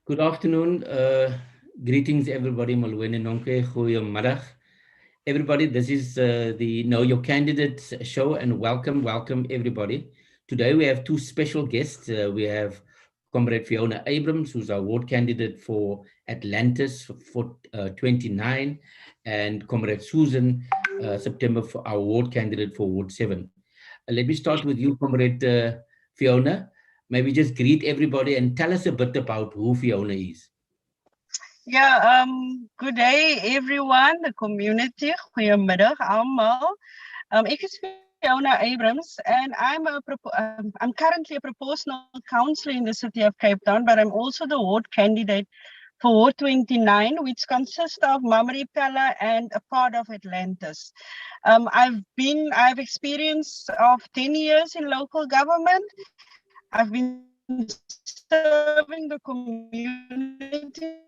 Good afternoon. Greetings, everybody. Malwene nonke, goeiemiddag. Everybody, this is the Know Your Candidates show, and welcome, everybody. Today we have two special guests. We have Comrade Fiona Abrahams, who's our ward candidate for Atlantis for 29, and Comrade Susan September for our ward candidate for Ward 7. Let me start with you, Comrade Fiona. Maybe just greet everybody and tell us a bit about who Fiona is. Yeah, good day everyone, the community. Goeiemiddag allemaal. Ek is Fiona Abrahams and I'm currently a proportional councillor in the city of Cape Town, but I'm also the ward candidate for Ward 29, which consists of Mamaripella and a part of Atlantis. I've experience of 10 years in local government. I've been serving the community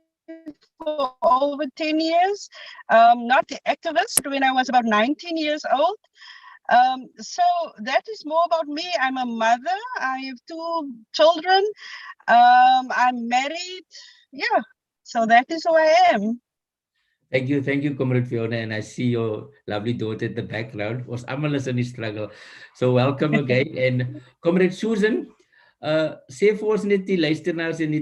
for over 10 years, not the activist when I was about 19 years old. So that is more about me. I'm a mother. I have 2 children. I'm married. Yeah, so that is who I am. Thank you, Comrade Fiona, and I see your lovely daughter in the background. Was almal in die struggle. So welcome again. And Comrade Susan, sê vir ons net die luisteraars en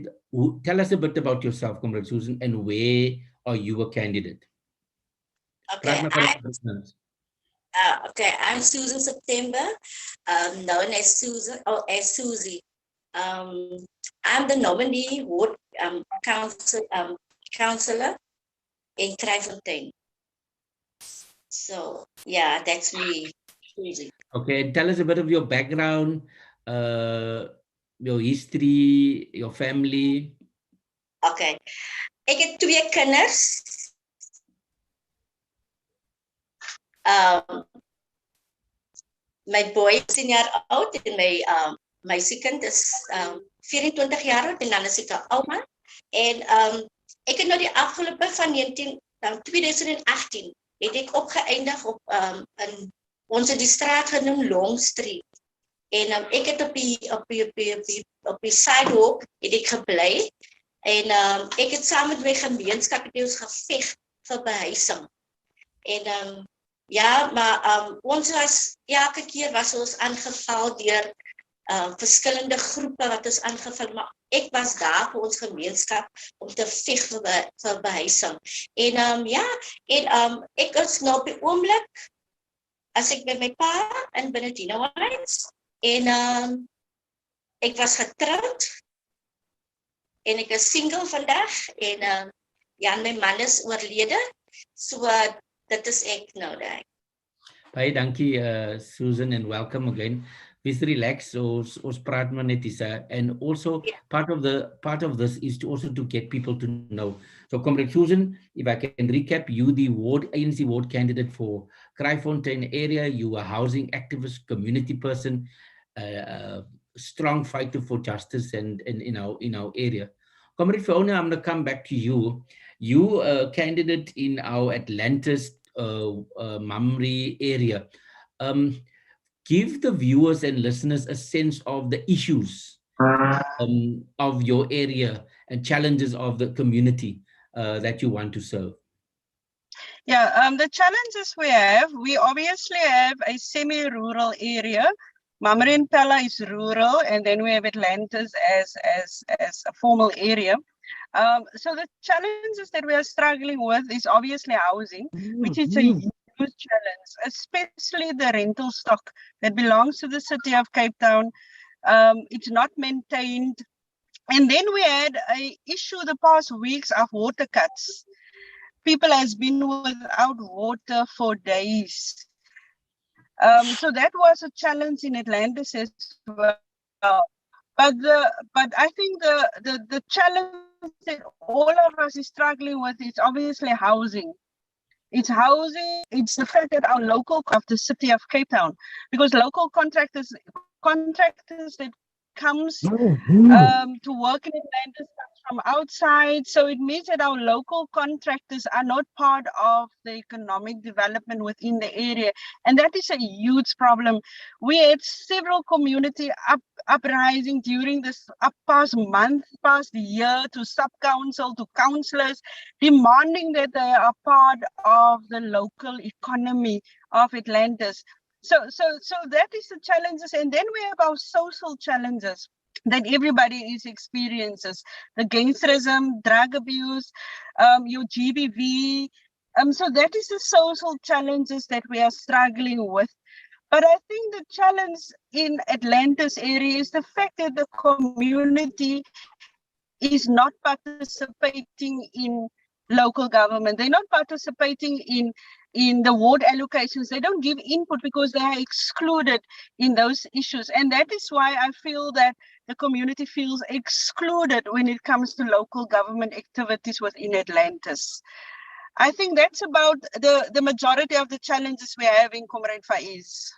tell us a bit about yourself, Comrade Susan, and where are you a candidate? Okay, I'm Susan September, known as Susan or as Susie. I'm the nominee ward councillor in Kryfontein. So yeah, that's me, Susie. Okay, and tell us a bit of your background, your history, your family. Okay, ek het 2 kinders. My boy is 10 jaar oud en my second is 24 jaar oud en dan is ek 'n ouma. En ek het nou die afgelope van 2018 het ek opgeëindig op in ons die straat genoem Long Street. En ek het op die sidewalk het ek gebly en ek het saam met my gemeenskap het ons geveg vir behuising. En ja, maar ons was elke keer was ons aangeval deur verskillende groepe wat ons aangeval, maar ek was daar vir ons gemeenskap om te veg vir behuising. En ek is nou op die oomblik as ek met my pa in Benedino Heights en ek was getroud en ek is single vandag en my man is oorlede, so dit is ek nou daar. Baie dankie Susan, and welcome again. Please relax, ons praat maar net eens, and also part of this is also to get people to know. So Comrade Susan, if I can recap, you the ANC ward candidate for Kryfontein area, you are housing activist, community person, strong fighter for justice and in our area. Comrade Fiona, I'm going to come back to you. You a candidate in our Atlantis Mamre area. Give the viewers and listeners a sense of the issues of your area and challenges of the community that you want to serve. Yeah, the challenges we obviously have a semi-rural area. Mamaripella is rural, and then we have Atlantis as a formal area. So the challenges that we are struggling with is obviously housing, which is a huge challenge, especially the rental stock that belongs to the city of Cape Town. It's not maintained. And then we had an issue the past weeks of water cuts. People has been without water for days. So that was a challenge in Atlantis as well. But I think the challenge that all of us is struggling with is obviously housing. It's housing, it's the fact that our local of the city of Cape Town, because local contractors that comes to work in Atlantis from outside. So it means that our local contractors are not part of the economic development within the area. And that is a huge problem. We had several community uprising during this past month, past year, to sub-council, to councillors, demanding that they are part of the local economy of Atlantis. So that is the challenges. And then we have our social challenges that everybody is experiences: the gangsterism, drug abuse, your GBV. So that is the social challenges that we are struggling with. But I think the challenge in Atlantis area is the fact that the community is not participating in local government. They're not participating in the ward allocations. They don't give input because they are excluded in those issues. And that is why I feel that the community feels excluded when it comes to local government activities within Atlantis. I think that's about the majority of the challenges we have in Comrade Faiez.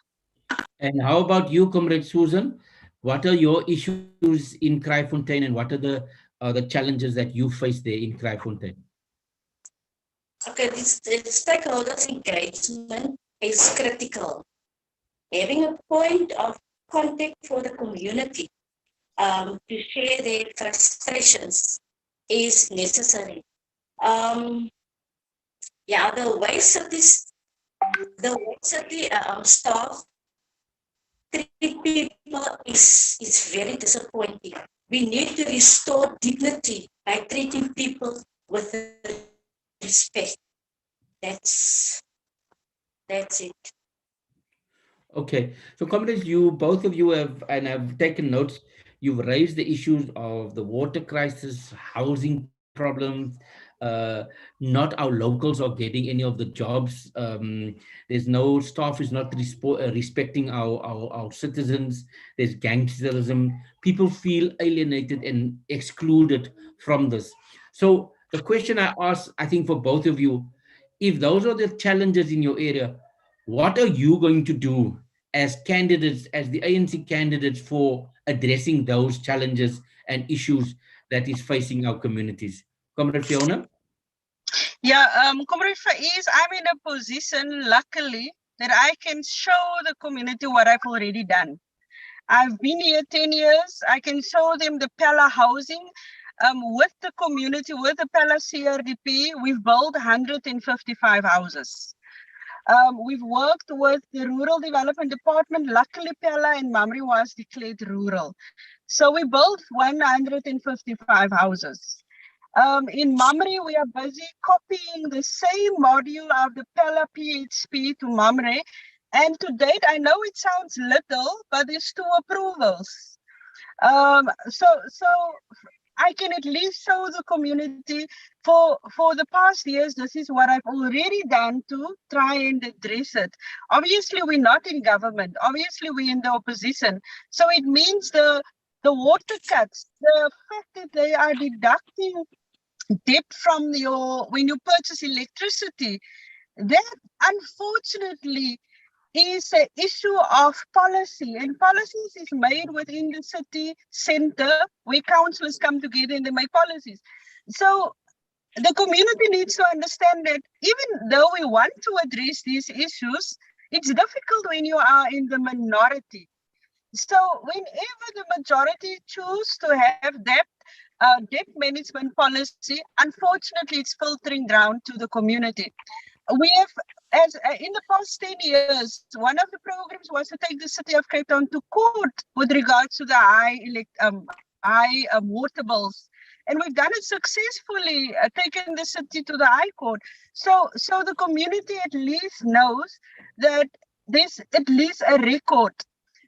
And how about you, Comrade Susan? What are your issues in Kraaifontein, and what are the challenges that you face there in Kraaifontein? Okay, this stakeholders engagement is critical. Having a point of contact for the community to share their frustrations is necessary. Yeah, the way city staff treat people is very disappointing. We need to restore dignity by treating people with respect. That's it. Okay, so comrades, both of you have taken notes. You've raised the issues of the water crisis, housing problems. Not our locals are getting any of the jobs. There's no staff is not respecting our citizens. There's gangsterism. People feel alienated and excluded from this. So the question I ask, I think for both of you, if those are the challenges in your area, what are you going to do as candidates, as the ANC candidates, for addressing those challenges and issues that is facing our communities? Comrade Fiona? Yeah, Comrade Faiez, I'm in a position, luckily, that I can show the community what I've already done. I've been here 10 years. I can show them the Pella housing. With the community, with the Pella CRDP, we've built 155 houses. We've worked with the Rural Development Department. Luckily, Pella and Mamre was declared rural. So we built 155 houses. In Mamre, we are busy copying the same module of the Pella PHP to Mamre. And to date, I know it sounds little, but there's 2 approvals. So I can at least show the community for the past years, this is what I've already done to try and address it. Obviously, we're not in government. Obviously, we're in the opposition. So it means the water cuts, the fact that they are deducting debt from when you purchase electricity, that unfortunately is an issue of policy, and policies is made within the city center where councillors come together and they make policies. So the community needs to understand that even though we want to address these issues, it's difficult when you are in the minority. So whenever the majority choose to have debt management policy, unfortunately, it's filtering down to the community. We have, as in the past 10 years, one of the programs was to take the city of Cape Town to court with regards to the high water bills. And we've done it successfully, taken the city to the High Court. So the community at least knows that there's at least a record.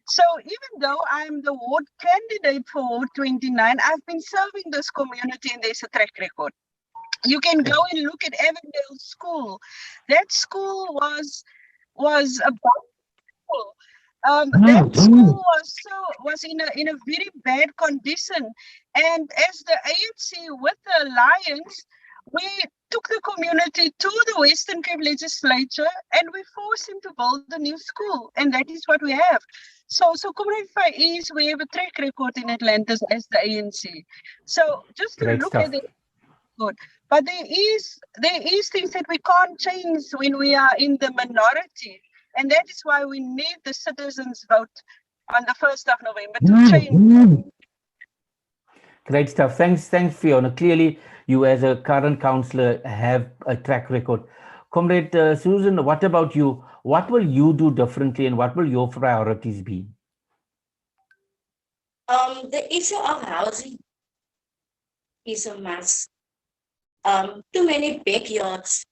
So even though I'm the ward candidate for Ward 29, I've been serving this community and there's a track record. You can go and look at Avondale School. That school was a school. That school was in a very bad condition. And as the ANC with the Alliance, we took the community to the Western Cape Legislature and we forced him to build a new school. And that is what we have. So Comrade Faiez, we have a track record in Atlantis as the ANC. So just to look at it, good. But there is things that we can't change when we are in the minority. And that is why we need the citizens' vote on the 1st of November to change. Great stuff. Thanks, Fiona. Clearly, you as a current councillor have a track record. Comrade Susan, what about you? What will you do differently and what will your priorities be? The issue of housing is a must. Too many backyards,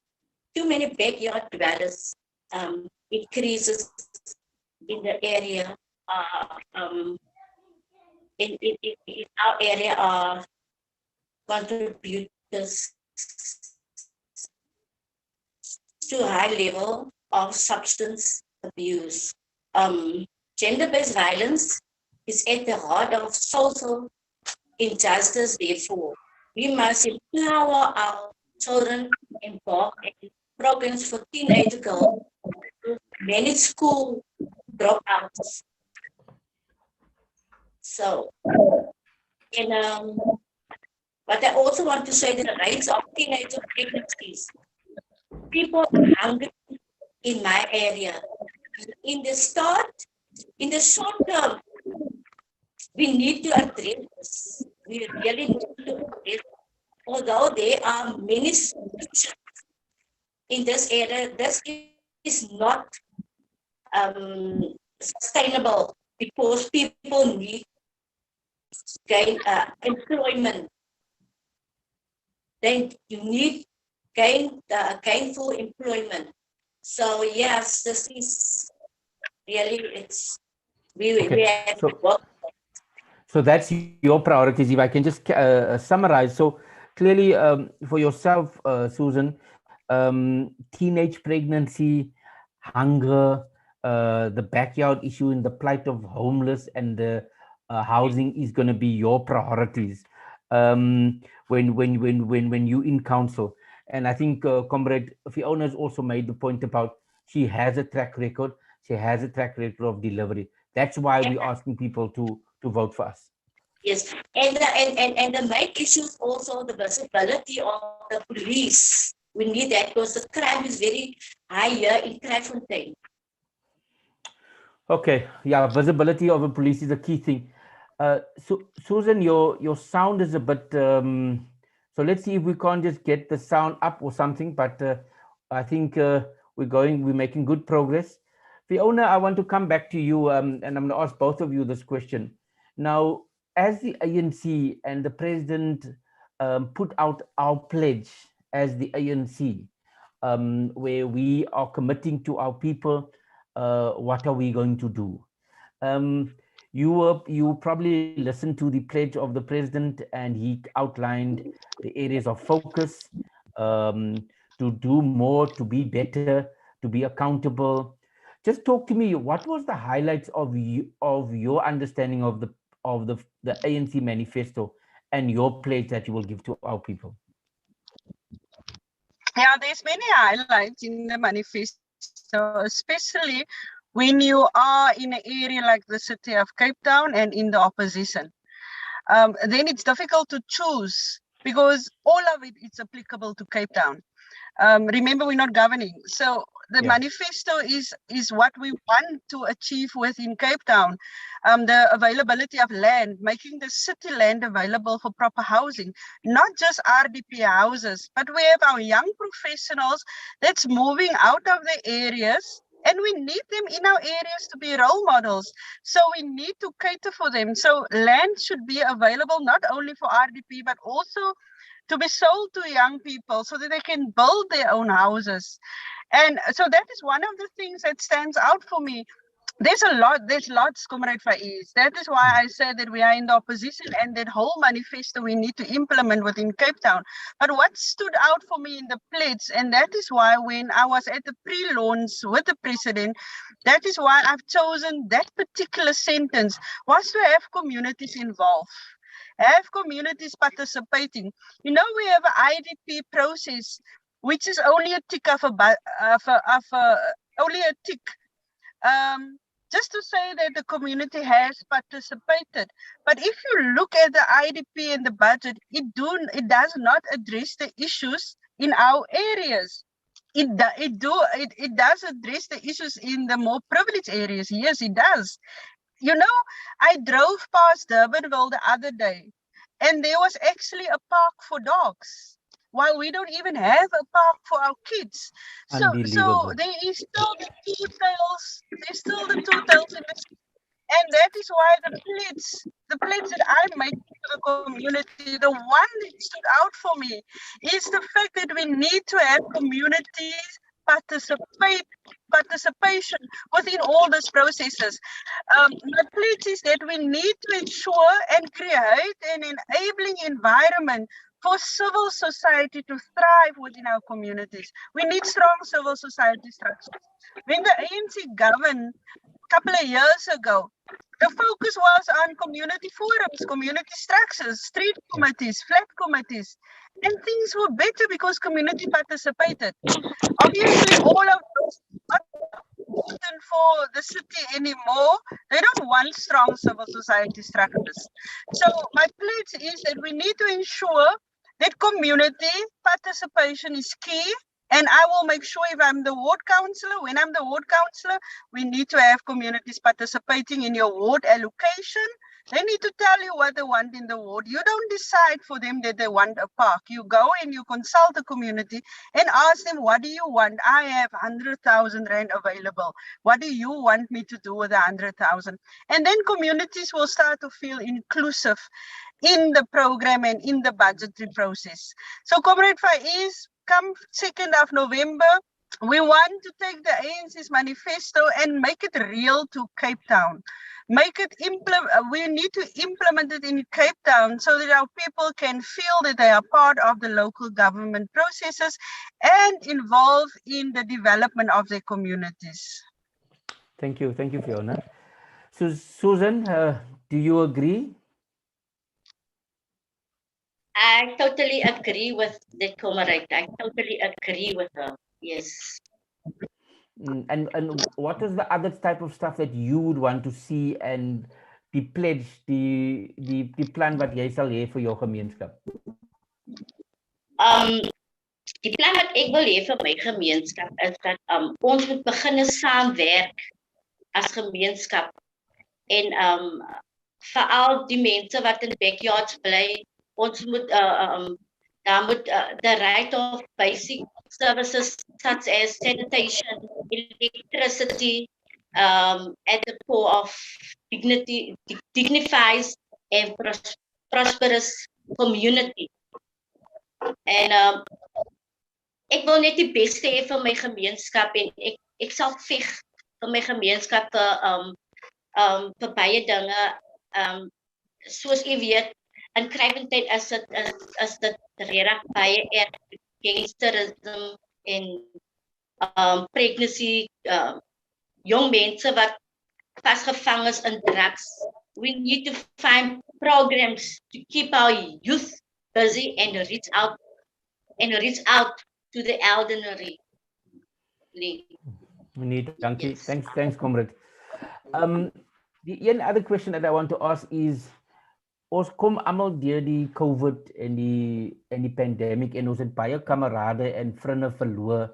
too many backyard dwellers increases in the area. In our area are contributors to high level of substance abuse. Gender-based violence is at the heart of social injustice. Therefore, we must empower our children, embark in programs for teenage girls, manage school dropouts. So, and but I also want to say that the rates of teenage pregnancies, people are hungry in my area. In the short term, we need to address this. We really need to address, although there are many solutions in this area, this is not sustainable because people need to gain employment. Then you need gainful employment. So yes, this is really we have to work. So that's your priorities. If I can just summarize. So clearly, for yourself, Susan, teenage pregnancy, hunger, the backyard issue, and the plight of homeless and the housing is going to be your priorities when you in council. And I think Comrade Fiona has also made the point about she has a track record. She has a track record of delivery. That's why we're asking people to vote for us. Yes, and the main issue is also the visibility of the police. We need that because the crime is very high here in Kraaifontein. Okay, yeah, visibility of the police is a key thing. So Susan, your sound is a bit. So let's see if we can't just get the sound up or something. But I think we're making good progress. Fiona, I want to come back to you, and I'm going to ask both of you this question. Now, as the ANC and the president put out our pledge as the ANC, where we are committing to our people, what are we going to do? You probably listened to the pledge of the president, and he outlined the areas of focus, to do more, to be better, to be accountable. Just talk to me. What was the highlights of your understanding of the ANC manifesto and your pledge that you will give to our people? Yeah, there's many highlights in the manifesto, especially when you are in an area like the city of Cape Town and in the opposition. Then it's difficult to choose because all of it is applicable to Cape Town. Remember, we're not governing. So the manifesto is what we want to achieve within Cape Town. The availability of land, making the city land available for proper housing, not just RDP houses, but we have our young professionals that's moving out of the areas, and we need them in our areas to be role models. So we need to cater for them. So land should be available not only for RDP, but also to be sold to young people so that they can build their own houses. And so that is one of the things that stands out for me. There's lots, Comrade Faiez. That is why I said that we are in the opposition, and that whole manifesto we need to implement within Cape Town. But what stood out for me in the pledge, and that is why when I was at the pre-launch with the president, that is why I've chosen that particular sentence, was to have communities involved. Have communities participating. You know, we have an IDP process, which is only a tick of only a tick. Just to say that the community has participated. But if you look at the IDP and the budget, it does not address the issues in our areas. It does address the issues in the more privileged areas. Yes, it does. You know, I drove past Durbanville the other day, and there was actually a park for dogs. While we don't even have a park for our kids. So Unbelievable. there is still the two tails, there's still the two tails in the sea. And that is why the pledge that I make to the community, the one that stood out for me is the fact that we need to have communities participation within all these processes. My pledge is that we need to ensure and create an enabling environment for civil society to thrive within our communities. We need strong civil society structures. When the ANC governed a couple of years ago, the focus was on community forums, community structures, street committees, flat committees, and things were better because community participated. Obviously, all of those are not important for the city anymore. They don't want strong civil society structures. So my pledge is that we need to ensure that community participation is key. And I will make sure if I'm the ward councillor, when I'm the ward councillor, we need to have communities participating in your ward allocation. They need to tell you what they want in the ward. You don't decide for them that they want a park. You go and you consult the community and ask them, what do you want? I have 100,000 rand available. What do you want me to do with 100,000? And then communities will start to feel inclusive in the program and in the budgetary process. So Comrade Faiez, come 2nd of November, we want to take the ANC's manifesto and make it real to Cape Town. We need to implement it in Cape Town so that our people can feel that they are part of the local government processes and involved in the development of their communities. Thank you, Fiona. So, Susan, do you agree? I totally agree with the comrade. I totally agree with her. Yes. And what is the other type of stuff that you would want to see and die pledge, die plan wat jy sal hê vir jou gemeenskap? Die plan wat ek wil hê vir my gemeenskap is dat ons moet begin saamwerk as gemeenskap en veral die mense wat in backyards bly, ons moet daar moet the right of basic services such as sanitation, electricity, at the core of dignity, dignifies and prosperous community. En ek wil net die beste hê vir my gemeenskap en ek sal veg vir my gemeenskap vir baie dinge. Soos jy weet, in Krywentuin is dit regtig baie erg gangsterisme en pregnancy, young mense wat vasgevang is in drugs. We need to find programs to keep our youth busy and reach out to the elderly. Dankie. Yes. Thanks, comrade. The one other question that I want to ask is, ons kom almal deur die COVID en die pandemic en ons het baie kamerade en vriende verloor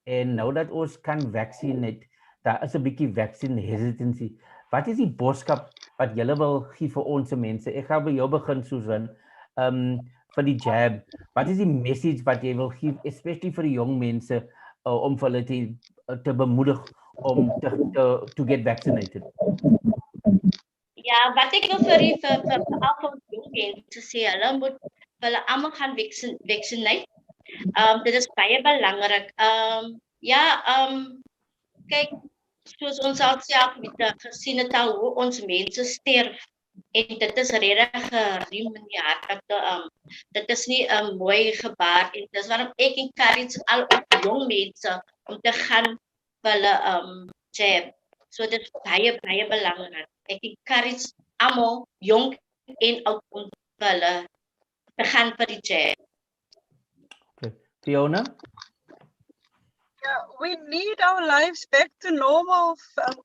en nou dat ons kan vaccinate, daar is 'n bietjie vaccine hesitancy. Wat is die boodskap wat julle wil gee vir ons mense? Ek gaan by jou begin, Susan. Vir die jab, wat is die message wat jy wil gee, especially vir die jong mense om vir hulle te bemoedig om to get vaccinated? Ja, wat ek wil vir al ons jong mense sê, hulle almal gaan vaccinate. Dit is baie belangrik. Kyk, soos ons self gesien het al hoe ons mense sterf en dit is regtig geriem in die hart. Dit is nie 'n mooi gebaar en dis waarom ek encourage al ons jong mense om te gaan vir hulle jab. So dit is baie belangrik. Ek encourage almal jong en oud om vir hulle te gaan vir die jab. Okay. Fiona? Yeah, we need our lives back to normal,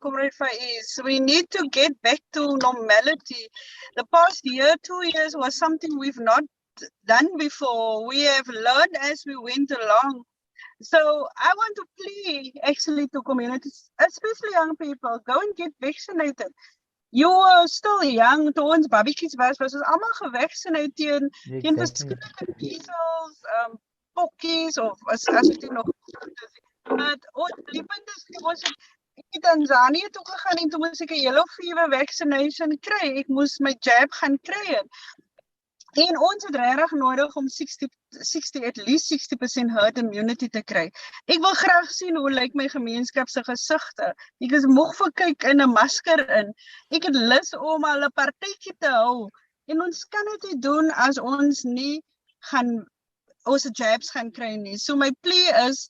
Comrade Faiez. We need to get back to normality. The past year, 2 years was something we've not done before. We have learned as we went along. So I want to plea actually to communities, especially young people, go and get vaccinated. you were still young, toe ons babietjies was ons almal gevaccineerd teen verskillende measles, pokkies of as dit nog maar die punt is ons het Tanzanië toe gegaan en toe moes ek 'n yellow fever vaccination kry. Ek moes my jab gaan kry en ons het regtig nodig om 60 at least 60% herd immunity te kry. Ek wil graag sien hoe lyk my gemeenskap se gesigte. Ek is moeg vir kyk in 'n masker in. Ek het lus om al 'n partytjie te hou. En ons kan dit nie doen as ons nie gaan ons jabs gaan kry nie. So my plea is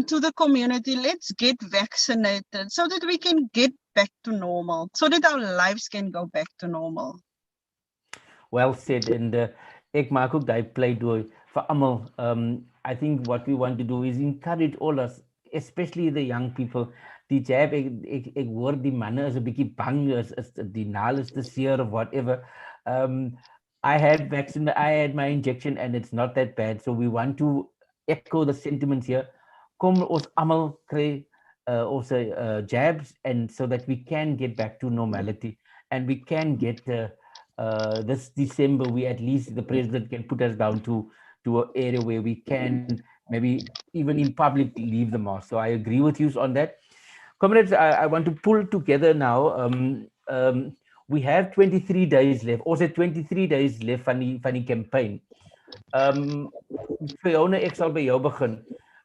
to the community, let's get vaccinated so that we can get back to normal, so that our lives can go back to normal. Well said, and ek maak ook daai pleidooi vir almal. I think what we want to do is encourage all us, especially the young people. Die jab, ek hoor die manne is 'n bietjie bang, is die naal is te seer of whatever. I had my injection and it's not that bad. So we want to echo the sentiments here. Kom ons almal kry ons jabs, and so that we can get back to normality and we can get this December, we at least the president can put us down to an area where we can maybe even in public leave the mask. So I agree with you on that. Comrades, I want to pull together now. We have 23 days left, also 23 days left van die campaign. Fiona, ek sal by jou begin.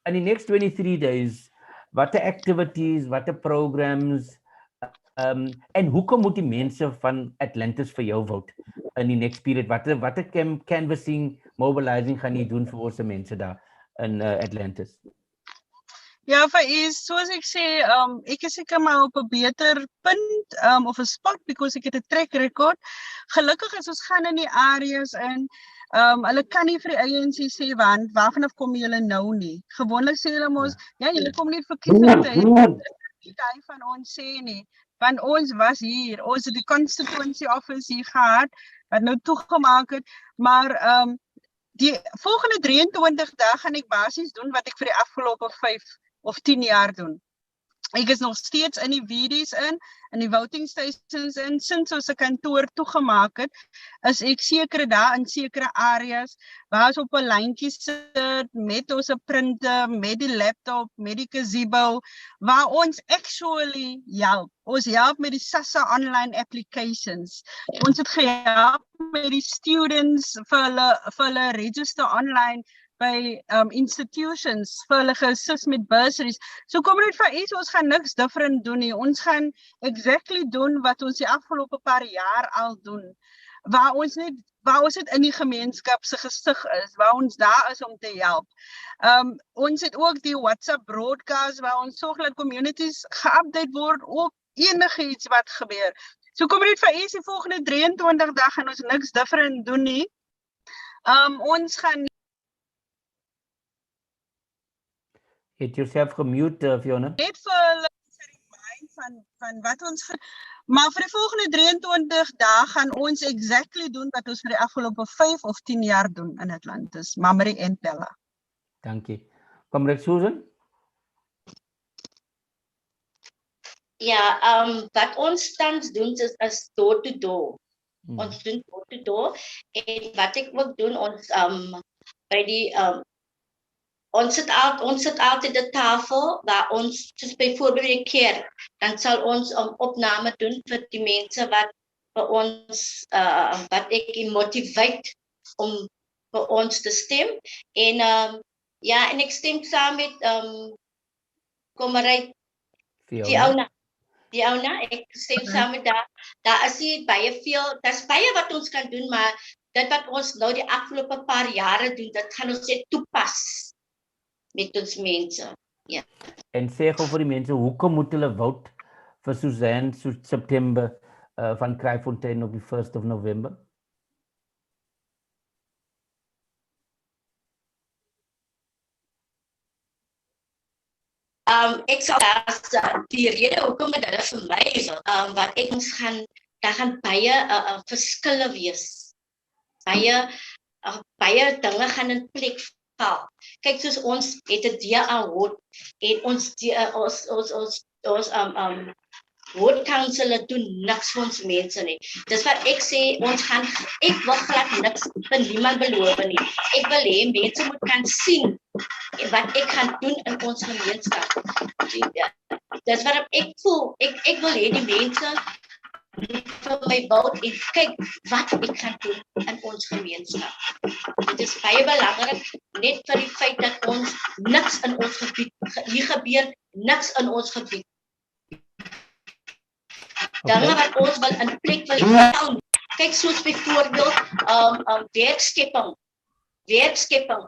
In the next 23 days, watter activities, watter programs, en hoekom moet die mense van Atlantis vir jou vote in die next period? Watter canvassing, mobilizing gaan jy doen vir ons mense daar in Atlantis? Ja, Faiez, soos ek sê, ek is seker maar op 'n beter punt of 'n spot because ek het 'n track record. Gelukkig is ons gaan in die areas in. Hulle kan nie vir die ANC sê waarvan kom julle nou nie. Gewoonlik sê hulle mos, ja, julle kom nie verkiesing te hê. Dit van ons sê nie, want ons was hier, ons het die constituency office hier gehad wat nou toegemaak het, maar die volgende 23 dae gaan ek basies doen wat ek vir die afgelope 5 of 10 jaar doen. Ek is nog steeds in die VD's in die voting stations sinds ons 'n kantoor toegemaak het, is ek sekere daar in sekere areas waar ons op 'n lyntjie sit met ons printer, met die laptop, met die gazebo, waar ons actually help. Ons help met die SASSA online applications. Ons het gehelp met die students vir hulle register online by institutions, vir hulle geassist met bursaries. So kom net vir iets, ons gaan niks different doen nie. Ons gaan exactly doen wat ons die afgelope paar jaar al doen. Waar ons net in die gemeenskap se gesig is, waar ons daar is om te help. Ons het ook die WhatsApp broadcast waar ons sorg dat communities geupdate word, ook enige iets wat gebeur. So kom net vir iets, die volgende 23 dae gaan ons niks different doen nie. Ons gaan Het yourself gemute, Fiona. Net vir hulle van wat ons maar vir die volgende 23 dae gaan ons exactly doen wat ons vir die afgelope 5 of 10 jaar doen in Atlantis, Mamre en Pella. Dankie. Comrade Susan? Ja, wat ons tans doen is door to door. Ons doen door to door. En wat ek ook doen, ons by die ons sit altyd 'n tafel waar ons, soos byvoorbeeld die kerk, dan sal ons opname doen vir die mense wat vir ons, wat ek motiveer om vir ons te stem. En ja, en ek stem saam met Comrade Fiona, ek stem saam met daar is nie baie veel, daar's baie wat ons kan doen, maar dit wat ons nou die afgelope paar jare doen, dit gaan ons net toepas met ons mense. Ja. En sê gou vir die mense, hoekom moet hulle vote vir Susan September van Kraaifontein op die 1st of November? Ek sal die rede hoekom dit vir my wat ek ons daar gaan baie verskille wees. Baie dinge gaan in plek val. Kyk, soos ons het 'n DA award en ons ward councillor doen niks vir ons mense nie. Dis wat ek sê, ek wil glad niks vir niemand beloof nie. Ek wil hê mense moet kan sien wat ek gaan doen in ons gemeenskap. Dis wat ek voel. Ek wil hê die mense vir my vote en kyk wat ek gaan doen in ons gemeenskap. Dit is baie belangrik, net vir die feit dat ons niks in ons gebied, hier gebeur niks in ons gebied. Dinge wat ons wil in plek wil hou. Kyk, soos byvoorbeeld werkskepping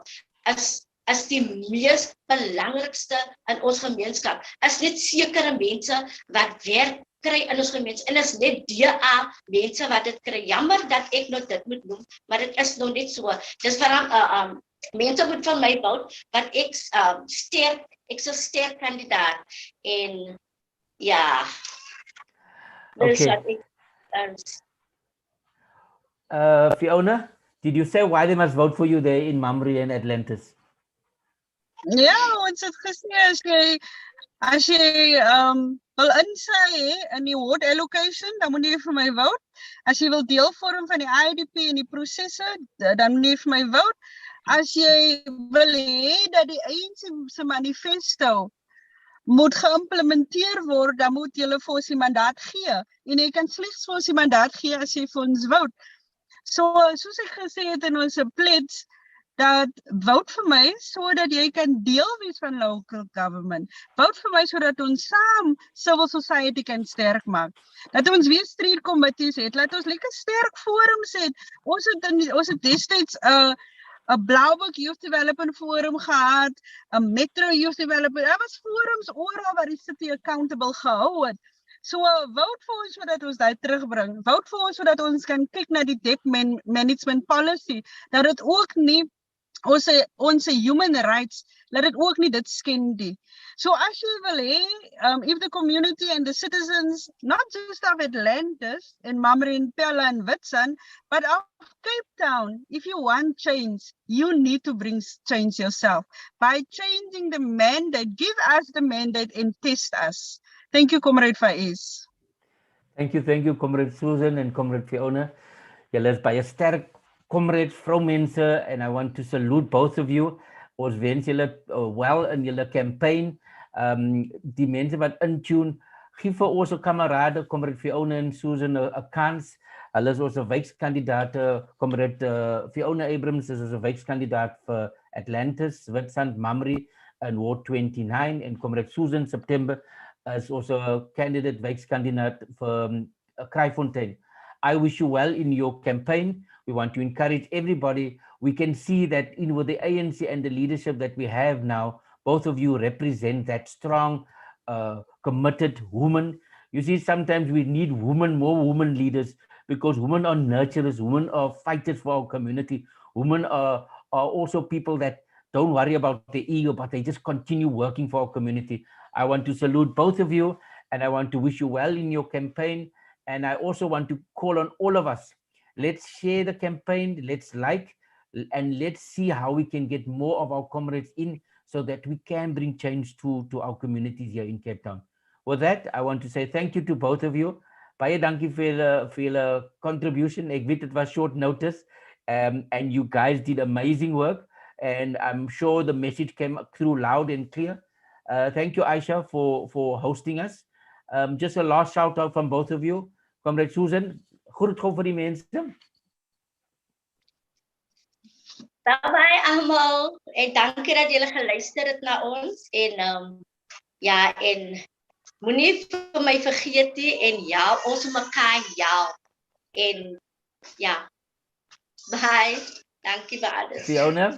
is die mees belangrikste in ons gemeenskap. Is net sekere mense wat werk kry in ons gemeenskap, en is net DA mense wat dit kry. Jammer dat ek nog dit moet noem, maar dit is nog net so. Dis waarom mense moet van my vote, wat ek is 'n sterk kandidaat, en ja. Dus Okay. Fiona, did you say why they must vote for you there in Mamre and Atlantis? Ja, ons het gesê as jy wil insy in die ward allocation, dan moet jy vir my vote. As jy wil deel vorm van die IDP en die prosesse, dan moet jy vir my vote. As jy wil hê dat die ANC se manifesto moet geïmplementeer word, dan moet jy vir ons die mandaat gee. En jy kan slegs vir ons die mandaat gee as jy vir ons vote. So, soos ek gesê het in ons pledge, dat vote vir my sodat jy kan deel wees van local government. Vote vir my sodat ons saam civil society kan sterk maak. Dat ons weer street committees het, laat ons lekker sterk forums het. Ons het destyds 'n Blauwboek Youth Development Forum gehad, 'n Metro Youth Development. Daar was forums oral waar die city accountable gehou het. So vote vir ons sodat ons dit terugbring. Vote vir ons sodat ons kan kyk na die debt management policy, dat dit ook nie ons human rights, laat dit ook nie dit skend nie. So as jy wil hê, if the community and the citizens, not just of Atlantis and Mamre Pella and Witsun, but of Cape Town, if you want change, you need to bring change yourself by changing the mandate. Give us the mandate and test us. Thank you, Comrade Faiez. Thank you, Comrade Susan and Comrade Fiona. Julle is baie sterk comrades, vroumense, and I want to salute both of you. Ons wens julle well in julle campaign. Die mense wat intune, gee vir ons kamerade, Comrade Fiona en Susan, 'n kans. Hulle is ons wijkkandidaat, Comrade Fiona Abrahams is ons wijkkandidaat vir Atlantis, Witsun, Mamre in Ward 29, en Comrade Susan September is also candidate wijkkandidaat vir Kraaifontein. I wish you well in your campaign. We want to encourage everybody. We can see that with the ANC and the leadership that we have now, both of you represent that strong, committed woman. You see, sometimes we need more women leaders, because women are nurturers, women are fighters for our community. Women are also people that don't worry about the ego, but they just continue working for our community. I want to salute both of you, and I want to wish you well in your campaign. And I also want to call on all of us. Let's share the campaign, let's like, and let's see how we can get more of our comrades in, so that we can bring change to our communities here in Cape Town. With that, I want to say thank you to both of you. Baie dankie vir julle contribution. Ek weet it was short notice, and you guys did amazing work, and I'm sure the message came through loud and clear. Thank you, Aisha, for hosting us. Just a last shout out from both of you. Comrade Susan, groet gou vir die mense. Bye almal, en dankie dat julle geluister het na ons, en ja, en moenie vir my vergeet nie, en ja, ons mekaar ja, en ja, bye, dankie vir alles. Fiona?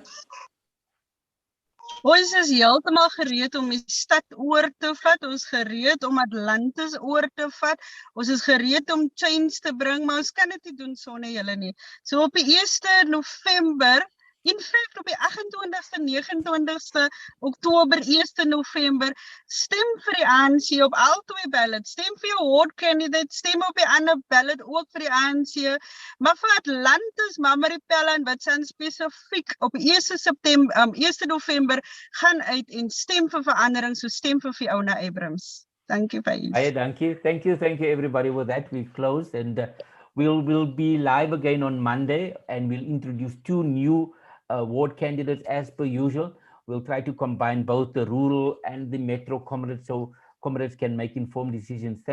Ons is heeltemal gereed om die stad oor te vat, ons is gereed om Atlantis oor te vat, ons is gereed om change te bring, maar ons kan dit nie doen sonder julle nie. So op die 1 November, in fact op die 28ste, 29ste Oktober, 1 November, stem vir die ANC op al twee ballots, stem vir jou ward candidate, stem op die ander ballot ook vir die ANC, maar vir Atlantis, Mamre Pella en Witsun spesifiek op 1 November, gaan uit en stem vir verandering, so stem vir Fiona Abrahams. Thank you, Faiez. Thank you, everybody. With that, we've closed, and we'll be live again on Monday, and we'll introduce 2 new ward candidates as per usual. We'll try to combine both the rural and the metro comrades, so comrades can make informed decisions.